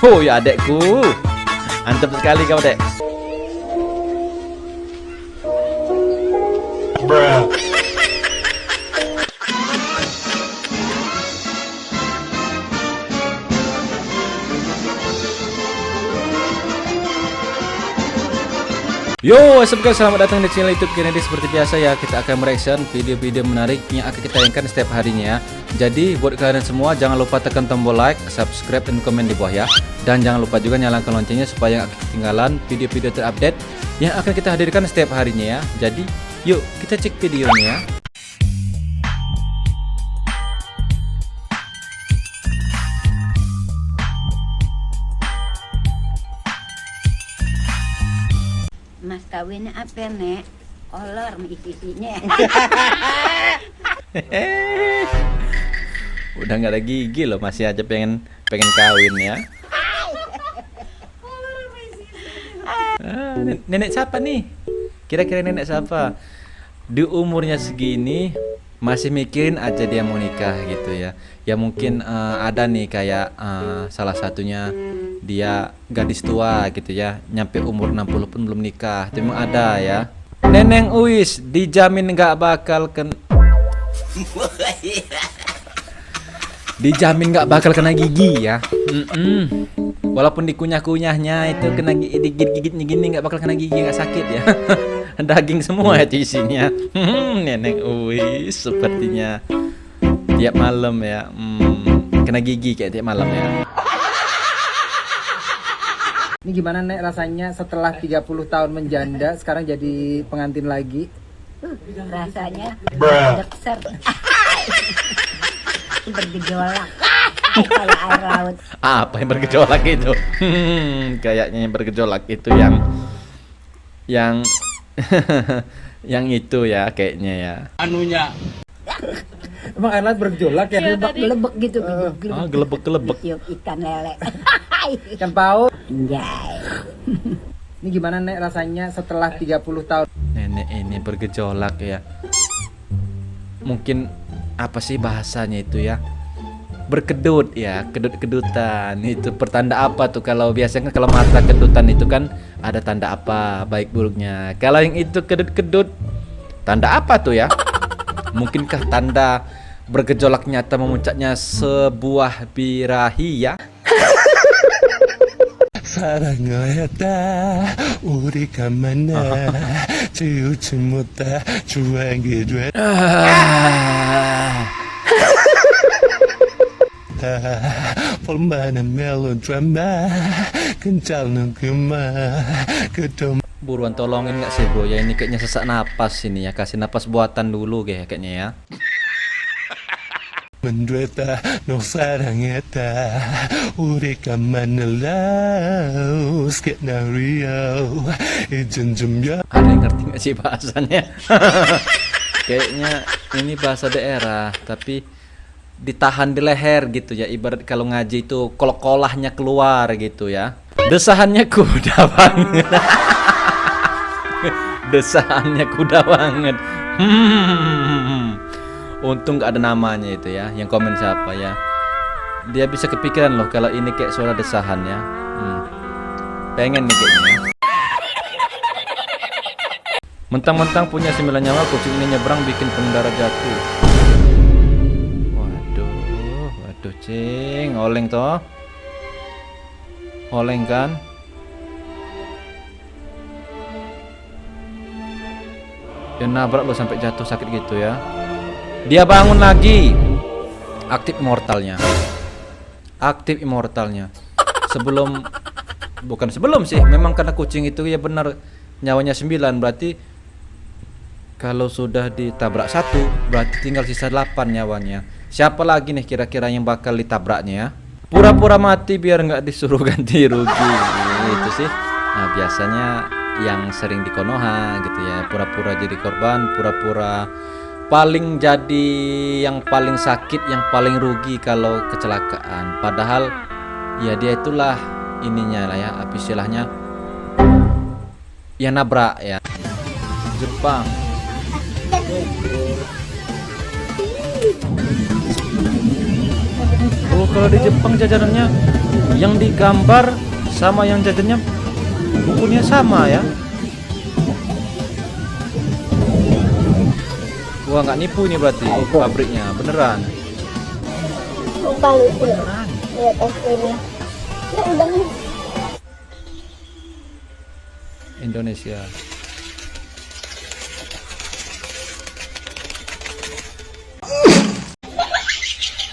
Oh ya adekku, antep sekali kau dek. Yo, what's up guys, selamat datang di channel YouTube Kennedy. Seperti biasa ya, kita akan mereaction video-video menarik yang akan kita tayangkan setiap harinya ya. Jadi buat kalian semua jangan lupa tekan tombol like, subscribe, dan komen di bawah ya. Dan jangan lupa juga nyalakan loncengnya supaya nggak ketinggalan video-video terupdate yang akan kita hadirkan setiap harinya ya. Jadi yuk kita cek videonya ya. Mas kawinnya apa nek? Olor isinya. Udah nggak ada gigi loh, masih aja pengen kawin ya. Nenek siapa nih? Kira-kira nenek siapa? Di umurnya segini masih mikirin aja dia mau nikah gitu ya. Ya mungkin ada nih kayak salah satunya dia gadis tua gitu ya, nyampe umur 60 pun belum nikah. Itu memang ada ya. Neneng Uis dijamin nggak bakal dijamin nggak bakal kena gigi ya. Walaupun dikunyah-kunyahnya itu kena digigit-gigitnya gini nggak bakal kena gigi, nggak sakit ya. Daging semua ya isinya. Neneng Uis sepertinya tiap malam ya, kena gigi kayak tiap malam ya. Ini gimana Nek rasanya setelah 30 tahun menjanda sekarang jadi pengantin lagi? Rasanya dekser. Bergejolak. Kayak air laut. Apa yang bergejolak itu? Kayaknya yang bergejolak itu yang yang itu ya kayaknya ya. Anunya. Emang air laut bergejolak ya? Gelebek gitu. Gelebek. Tiup ikan lele. Ikan paus. Anjay. Ini gimana Nek rasanya setelah 30 tahun? Nenek ini bergejolak ya. Mungkin apa sih bahasanya itu ya? Berkedut ya, kedut-kedutan. Itu pertanda apa tuh? Kalau biasanya kalau mata kedutan itu kan ada tanda apa baik buruknya. Kalau yang itu kedut-kedut, tanda apa tuh ya? Mungkinkah tanda bergejolak nyata memuncaknya sebuah birahi ya? 사랑하였다 우리가 만나 지우지 못해 추억이 됐다 볼만한 멜로드라마 괜찮은 그만 그동 Buruan tolongin nggak sih bro ya, ini kayaknya sesak napas ini ya, kasih napas buatan dulu kayaknya ya. 됐다 너 사랑했다 우리가 만날라 스케나리오 이젠 좀 Ada yang ngerti nggak sih bahasanya? Kayaknya ini bahasa daerah tapi ditahan di leher gitu ya, ibarat kalau ngaji itu kolak-kolahnya keluar gitu ya. Desahannya kuda banget. Desahannya kuda banget. Untung gak ada namanya itu ya. Yang komen siapa ya? Dia bisa kepikiran loh kalau ini kayak suara desahan ya. Pengen nih kayaknya. Mentang-mentang punya 9 nyawa, kucing ini nyebrang bikin pengendara jatuh. Waduh cing, oleng toh. Oleng kan? Dia nabrak lo sampai jatuh sakit gitu ya. Dia bangun lagi. Aktif immortalnya. Bukan sebelum sih, memang karena kucing itu ya benar nyawanya 9, berarti kalau sudah ditabrak 1 berarti tinggal sisa 8 nyawanya. Siapa lagi nih kira-kira yang bakal ditabraknya ya? Pura-pura mati biar nggak disuruh ganti rugi. Itu sih. Nah, biasanya yang sering di Konoha gitu ya, pura-pura jadi korban, pura-pura paling jadi yang paling sakit, yang paling rugi kalau kecelakaan. Padahal ya dia itulah ininya lah ya, apa istilahnya, yang nabrak ya. Jepang. Oh, kalau di Jepang jajanannya yang digambar sama yang jajannya bukunya sama ya. Wah, nggak nipu ini berarti pabriknya beneran. Lupa lucu. Lihat es krimnya. Ya udah nih. Indonesia.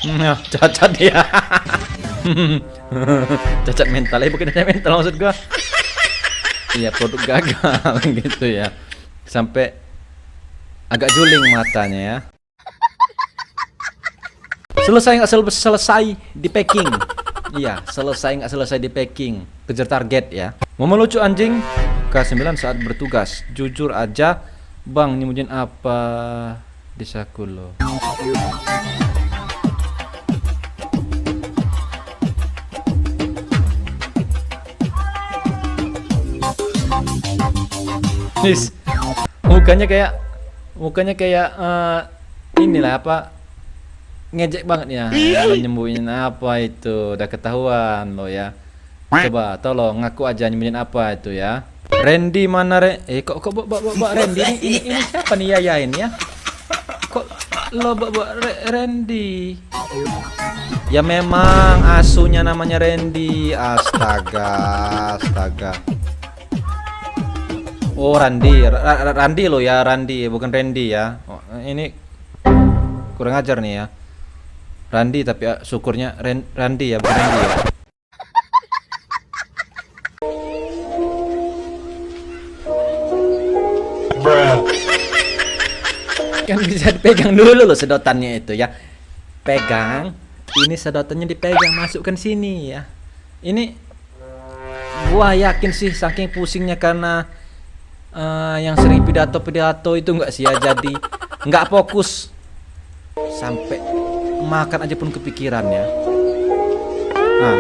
Ya, cacat ya. Cacat mental, bukan cacat mental maksud gua. Iya, produk gagal gitu ya. Sampai agak juling matanya ya. Selesai nggak selesai di packing? Iya, selesai nggak selesai di packing? Kejar target ya. Mau melucu anjing? K9 saat bertugas. Jujur aja, Bang, nyembunyiin apa di saku lo? Nis, mukanya kayak inilah apa, ngejek banget ya. Lo nyembunyiin apa itu, udah ketahuan lo ya. Coba tolong ngaku aja nyembunyiin apa itu ya. Randy mana kok Randy ini siapa nih yayain ya? Kok lo Randy? Ya memang asuhnya namanya Randy. Astaga. Oh, Randy lo ya, Randy bukan Randy ya. Oh, ini kurang ajar nih ya. Randy tapi syukurnya Randy ya, bukan Randy ya. Kan bisa dipegang dulu loh sedotannya itu ya. Pegang, ini sedotannya dipegang, masukkan sini ya. Ini gua yakin sih saking pusingnya karena yang sering pidato itu nggak sih ya, jadi nggak fokus sampai makan aja pun kepikiran ya. Nah.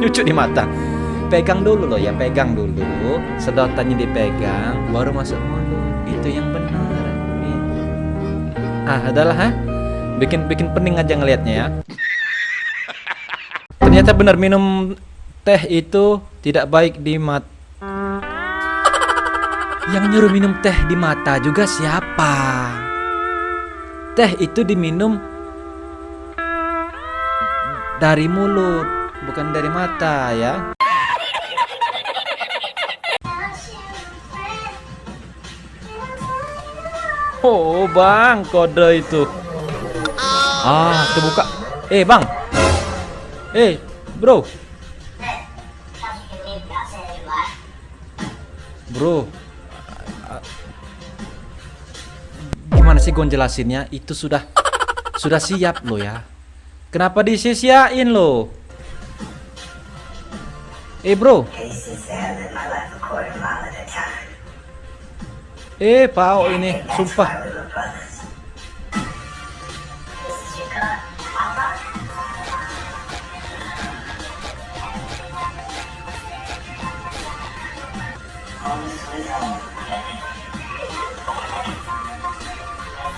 Lucu di mata. Pegang dulu loh ya, pegang dulu, sedotannya dipegang baru masuk mulut, itu yang benar. Adalah bikin pening aja ngelihatnya ya. Ternyata benar minum teh itu tidak baik di mata. Yang nyuruh minum teh di mata juga siapa? Teh itu diminum dari mulut, bukan dari mata ya. Oh, Bang, kode itu. Terbuka. Bang. Bro. Bro. Gimana sih gue jelasinnya? Itu sudah siap lo ya. Kenapa disia-siain lo? Bro. Pao ini, sumpah.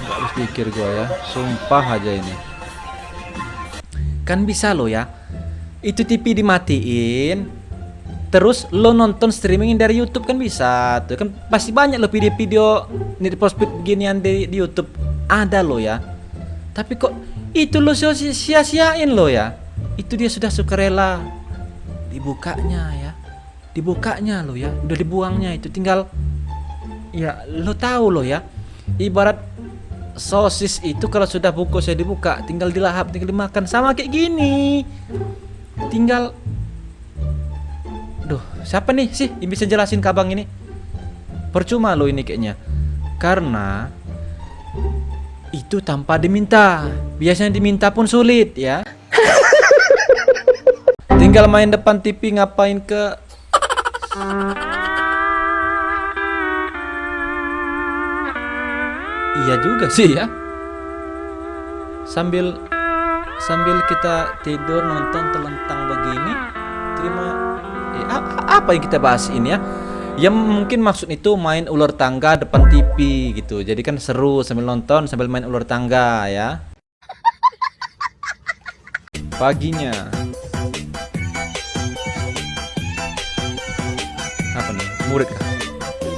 Nggak habis pikir gua ya, sumpah aja ini. Kan bisa lo ya, itu TV dimatiin, terus lo nonton streaming dari YouTube kan bisa tuh, kan pasti banyak lo video-video Need for Speed beginian di YouTube ada lo ya. Tapi kok itu lo sia-siain lo ya. Itu dia sudah sukarela dibukanya lo ya, udah dibuangnya itu, tinggal ya lo tahu lo ya, ibarat sosis itu kalau sudah bungkusnya dibuka tinggal dilahap, tinggal dimakan, sama kayak gini. Tinggal siapa nih sih yang bisa jelasin ke abang ini? Percuma lo ini kayaknya. Karena itu tanpa diminta. Biasanya diminta pun sulit ya. Tinggal main depan TV ngapain ke Iya juga sih ya. Sambil kita tidur nonton telentang begini, terima apa yang kita bahas ini ya? Ya mungkin maksud itu main ular tangga depan TV gitu. Jadi kan seru sambil nonton sambil main ular tangga ya. paginya. Apa nih? Murid kah?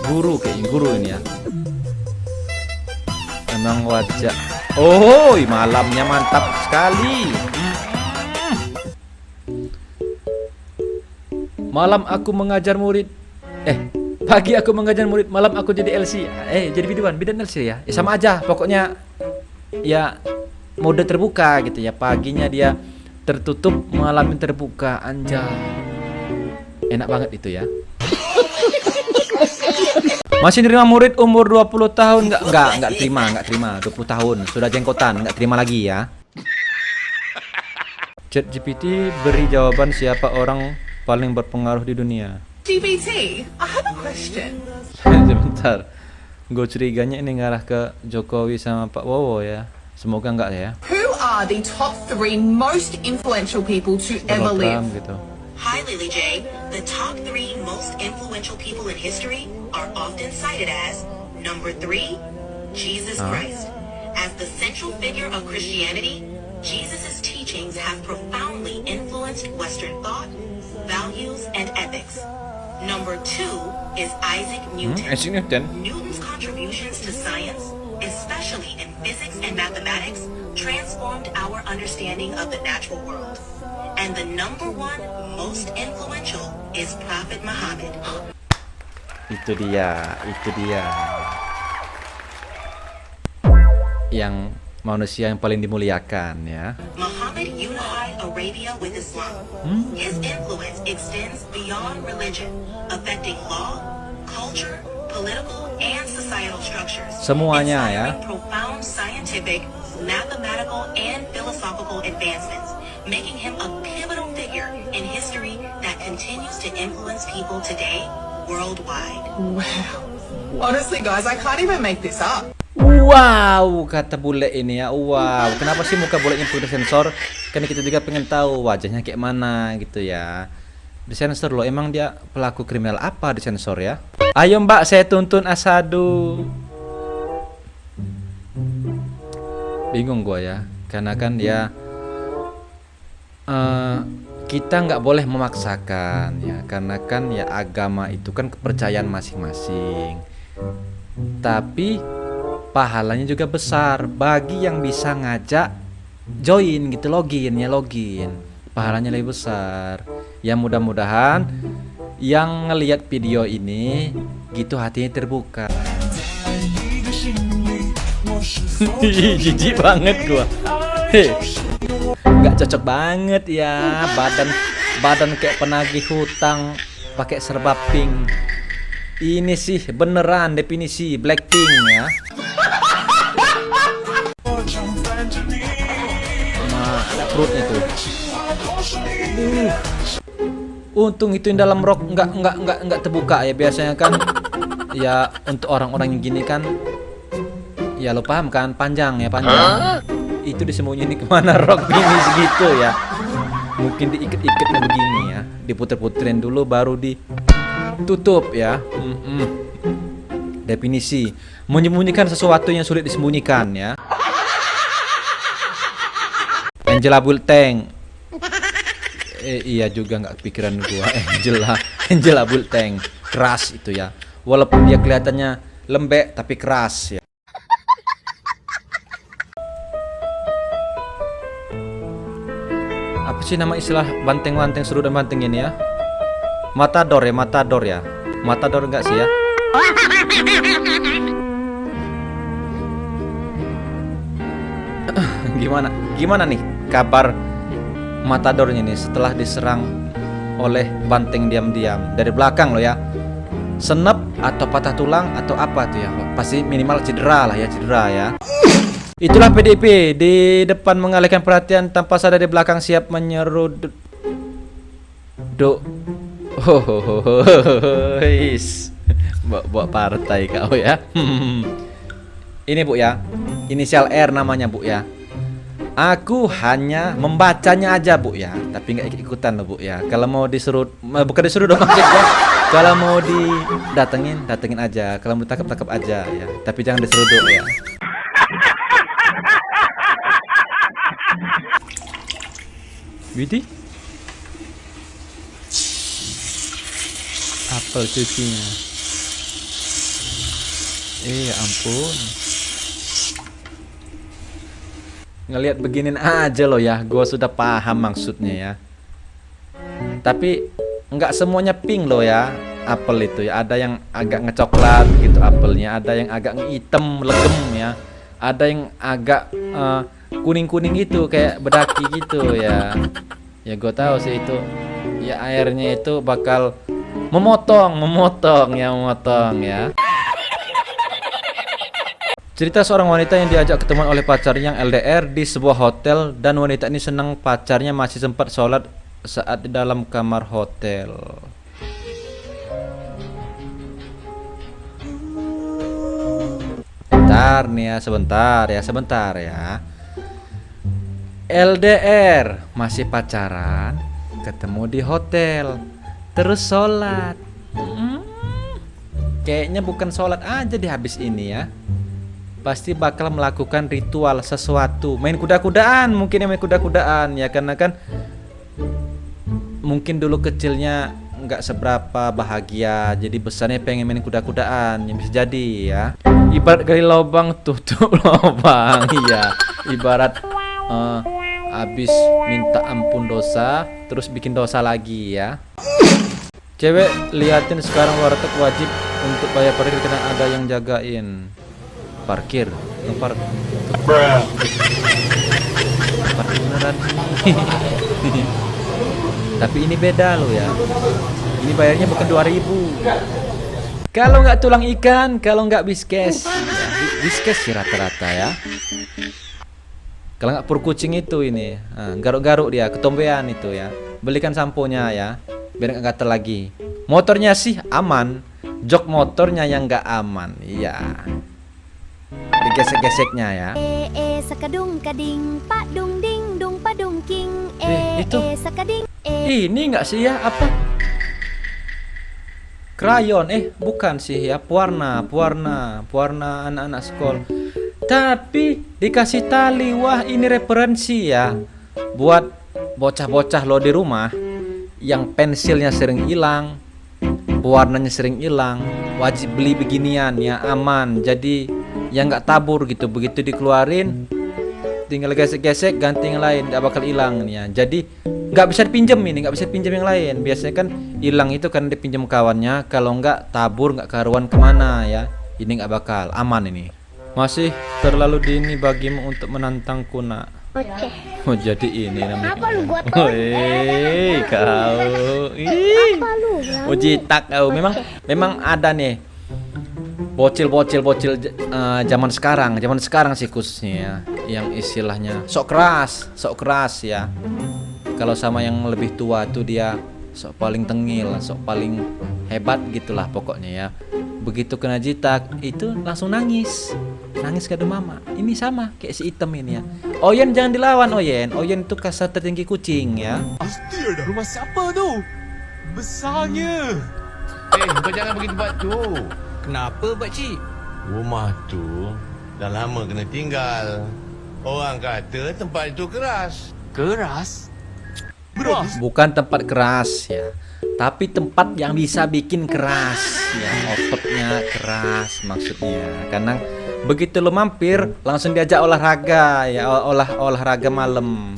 Guru kayaknya, guru ini ya. Memang wajah. Oh, malamnya mantap sekali. Malam aku mengajar murid. Pagi aku mengajar murid, malam aku jadi LC. Jadi bidan LC ya. Sama aja, pokoknya ya mode terbuka gitu ya. Paginya dia tertutup, malamnya terbuka. Anjay. Enak banget itu ya. Masih nerima murid umur 20 tahun enggak terima 20 tahun. Sudah jengkotan, enggak terima lagi ya. ChatGPT beri jawaban siapa orang paling berpengaruh di dunia. GPT, I have a question. Sebentar. Gue curiganya ini ngarah ke Jokowi sama Pak Wowo ya. Semoga enggak ya. Who are the top 3 most influential people to ever Donald live? Trump gitu. Hi, Lily J. The top 3 most influential people in history are often cited as number 3, Jesus Christ. As the central figure of Christianity, Jesus' teachings have profoundly influenced Western thought, values, and ethics. Number 2 is Isaac Newton. Isaac Newton. Newton's contributions to science, especially in physics and mathematics, transformed our understanding of the natural world. And the number 1 most influential is Prophet Muhammad. Itu dia. Yang manusia yang paling dimuliakan ya. Muhammad unified Arabia with Islam. His influence extends beyond religion, affecting law, culture, political, and societal structures. Semuanya ya. Inspiring profound scientific, mathematical, and philosophical advancements, making him a pivotal figure in history that continues to influence people today worldwide. Wow. Honestly, guys, I can't even make this up. Wow, kata bule ini ya. Wow, kenapa sih muka bulenya perlu disensor? Kan kita juga pengen tahu wajahnya kayak mana gitu ya. Disensor loh, emang dia pelaku kriminal apa disensor ya? Ayo Mbak, saya tuntun Asadu. Bingung gua ya, karena kan dia kita nggak boleh memaksakan ya, karena kan ya agama itu kan kepercayaan masing-masing. Tapi pahalanya juga besar bagi yang bisa ngajak join gitu, login. Pahalanya lebih besar. Ya mudah-mudahan yang ngelihat video ini gitu hatinya terbuka. Jijik banget gua. Nggak cocok banget ya, badan kayak penagih hutang pakai serba pink. Ini sih beneran definisi Blackpink ya. Nah, ada perutnya tuh. Untung itu yang dalam rok nggak terbuka ya, biasanya kan ya untuk orang-orang yang gini kan ya lo paham kan, panjang. Itu disembunyiin kemana rok ini segitu ya. Mungkin diikat-ikatnya begini ya, diputer-puterin dulu baru ditutup ya. Definisi menyembunyikan sesuatu yang sulit disembunyikan ya. Angela Bulteng. Iya juga nggak pikiran gua. Angela Bulteng keras itu ya. Walaupun dia kelihatannya lembek tapi keras ya. Apa sih nama istilah banteng-banteng seru dan banteng ini ya? Matador ya. Matador enggak sih ya? Gimana nih kabar Matadornya nih setelah diserang oleh banteng diam-diam dari belakang loh ya? Senep atau patah tulang atau apa tuh ya? Pasti minimal cedera ya. Itulah PDIP di depan mengalihkan perhatian tanpa sadar di belakang siap menyeruduk. Buat partai kau ya. Ini Bu ya, inisial R namanya Bu ya. Aku hanya membacanya aja Bu ya, tapi nggak ikut-ikutan loh Bu ya. Kalau mau disuruh, bukan disuruh dong maksudnya. Kalau mau datengin aja. Kalau mau tangkap aja ya. Tapi jangan diseruduk ya. Widih. Apel cucinya. Ampun. Ngelihat beginin aja loh ya, gue sudah paham maksudnya ya. Tapi nggak semuanya pink loh ya, apel itu ya. Ada yang agak ngecoklat gitu apelnya, ada yang agak hitam legem ya, ada yang agak kuning-kuning gitu kayak bedaki gitu ya. Ya gue tahu sih itu. Ya airnya itu bakal memotong ya. Cerita seorang wanita yang diajak ketemuan oleh pacarnya yang LDR di sebuah hotel, dan wanita ini senang pacarnya masih sempat sholat saat di dalam kamar hotel. Sebentar ya. LDR masih pacaran, ketemu di hotel, terus sholat. Kayaknya bukan sholat aja di habis ini ya. Pasti bakal melakukan ritual sesuatu, main kuda-kudaan ya, karena kan mungkin dulu kecilnya nggak seberapa bahagia, jadi besarnya pengen main kuda-kudaan, yang bisa jadi ya. Ibarat gali lubang tutup lubang ya, ibarat habis minta ampun dosa terus bikin dosa lagi ya. Cewek liatin sekarang warteg wajib untuk bayar parkir karena ada yang jagain. Parkir beneran. Tapi ini beda loh ya. Ini bayarnya bukan 2.000. Kalau nggak tulang ikan, kalau nggak biskes. Biskes sih rata-rata ya. Kalau nggak pur kucing itu ini, garuk-garuk dia, ketombean itu ya. Belikan samponya ya, biar nggak gatel lagi. Motornya sih aman, jok motornya yang nggak aman. Iya. Digesek-geseknya ya. Sakadung kading pak dung ding dung padung king. Itu Sakading. ini nggak sih ya, apa? Krayon, bukan sih ya, pewarna anak-anak sekolah. Tapi dikasih tali, wah ini referensi ya buat bocah-bocah lo di rumah yang pensilnya sering hilang, pewarnanya sering hilang, wajib beli beginian ya, aman. Jadi yang nggak tabur gitu, begitu dikeluarin tinggal gesek-gesek ganti yang lain, nggak bakal hilang ya. Jadi nggak bisa dipinjem yang lain. Biasanya kan hilang itu kan dipinjam kawannya, kalau nggak tabur nggak karuan kemana ya. Ini nggak bakal aman ini. Masih terlalu dini bagimu untuk menantangku nak. Oke. Oh jadi ini namanya. Apa lu gua tahu? Kau. Apa lu? Ujitak kau. Memang ada nih bocil zaman sekarang sih khususnya ya, yang istilahnya sok keras ya. Kalau sama yang lebih tua tuh dia sok paling tengil, sok paling hebat gitulah pokoknya ya. Begitu kena jitak itu langsung nangis kado mama. Ini sama kayak si item ini ya. Oyen jangan dilawan Oyen itu kasta tertinggi kucing ya. Pasti ada. Rumah siapa tu? Besarnya. Kau jangan pergi tempat tu. Kenapa pakcik? Rumah tu dah lama kena tinggal. Orang kata tempat itu keras. Keras? Bukan tempat keras ya, tapi tempat yang bisa bikin keras ya, ototnya keras maksudnya. Karena begitu lo mampir langsung diajak olahraga ya, olahraga malam.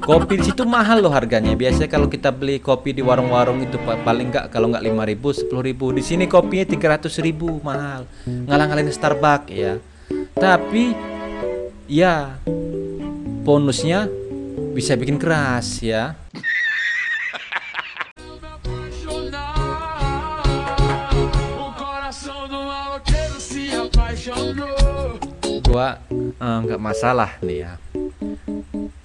Kopi di situ mahal loh harganya. Biasanya kalau kita beli kopi di warung-warung itu paling nggak, kalau nggak 5.000 10.000. Di sini kopinya 300.000, mahal. Ngalah-ngalahin Starbucks ya. Tapi ya bonusnya bisa bikin keras ya. Gua nggak masalah nih ya,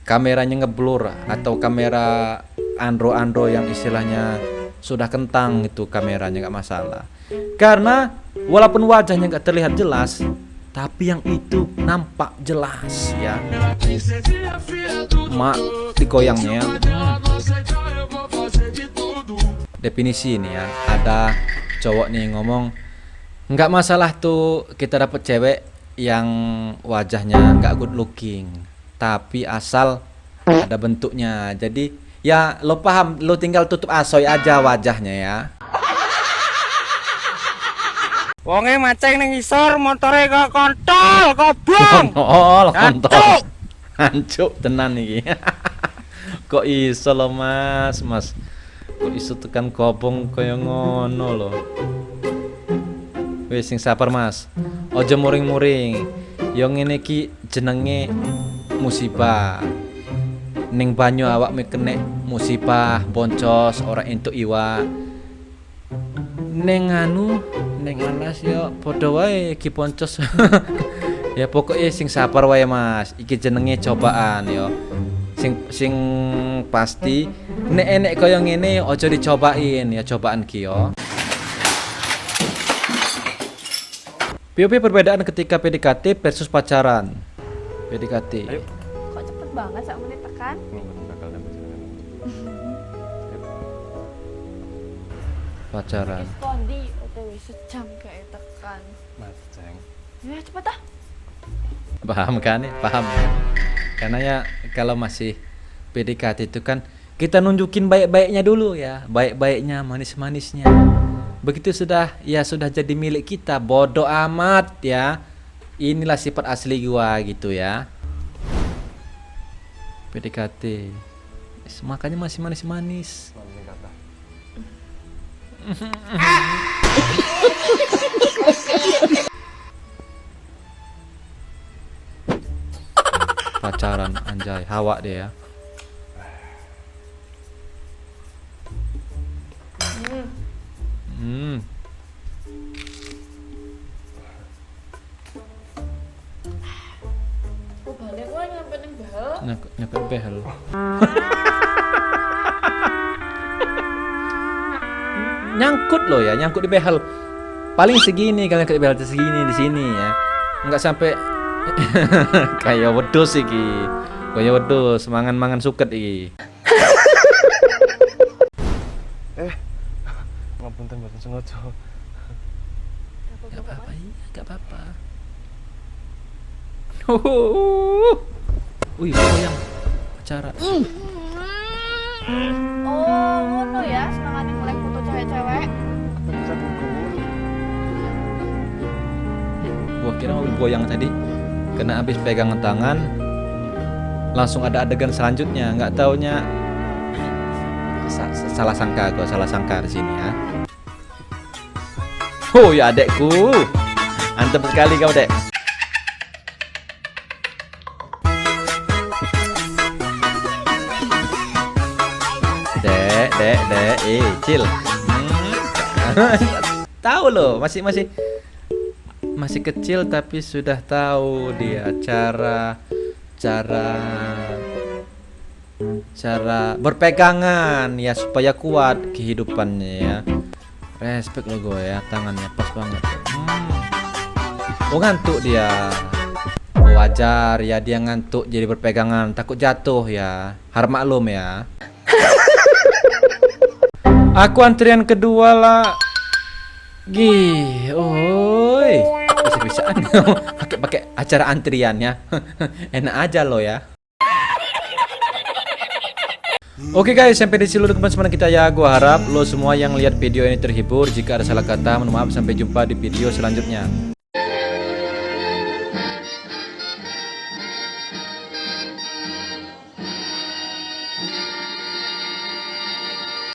kameranya ngeblur atau kamera andro yang istilahnya sudah kentang, itu kameranya nggak masalah. Karena walaupun wajahnya nggak terlihat jelas, tapi yang itu nampak jelas ya. Mak digoyangnya. Definisi ini ya, ada cowok nih ngomong, nggak masalah tuh kita dapet cewek yang wajahnya nggak good looking, tapi asal Ada bentuknya. Jadi ya lo paham, lo tinggal tutup asoy aja wajahnya ya. Wonge maceng ning isor, motore kok kontol, kobong. Kontol. Hancuk tenan iki. Kok iso lo Mas? Kok iso tekan kobong kaya ngono lo. Wis sing sabar Mas. Ojo muring-muring. Yo ngene iki jenenge musibah. Ning banyu awak kena musibah, boncos, ora entuk iwak. Neng alas yo padha wae iki poncos. Ya pokoknya sing sabar wae Mas. Iki jenenge cobaan yo. Sing pasti nek kaya ngene aja dicobain ya, cobaan ki yo. Piye perbedaan ketika PDKT versus pacaran? PDKT. Kok cepet banget sak menit tekan? Pacaran. Kondi OTW sejam kayak tekan. Mas Ceng. Ya cepet ah. Paham kan ya? Paham. Karena ya kalau masih PDKT itu kan kita nunjukin baik-baiknya dulu ya, baik-baiknya, manis-manisnya. Begitu sudah jadi milik kita, bodoh amat ya. Inilah sifat asli gua gitu ya. PDKT. Makanya masih manis-manis. Pacaran anjay, hawa dia ya. Balik gue nyampe ning behel. Nyampe behel. Nyangkut loh ya, nyangkut di behel. Paling segini kalian ke behel segini di sini ya. Enggak sampai kayak wedhus iki. Kayak wedhus, mangan-mangan suket iki. Ngapunten mboten sengaja. Enggak apa-apa, enggak apa-apa. Wih, goyang acara. Oh, ngono ya, senengane mulai foto cewek-cewek. Gua kira mau goyang tadi, kena habis pegangan tangan, langsung ada adegan selanjutnya. Nggak taunya salah sangka di sini ya. Oh ya adekku, antep sekali kau dek. Dek, chill. Tahu loh, masih kecil tapi sudah tahu dia cara berpegangan ya supaya kuat kehidupannya ya. Respect lo gue ya, tangannya pas banget. Oh ngantuk dia. Wajar ya dia ngantuk jadi berpegangan, takut jatuh ya. Harap maklum ya. Aku antrian kedua lah. Oi. Bisa-bisaan pakai acara antriannya. Enak aja lo ya. Oke guys, sampai di sini teman-teman kita ya. Gua harap lo semua yang lihat video ini terhibur. Jika ada salah kata, mohon maaf. Sampai jumpa di video selanjutnya.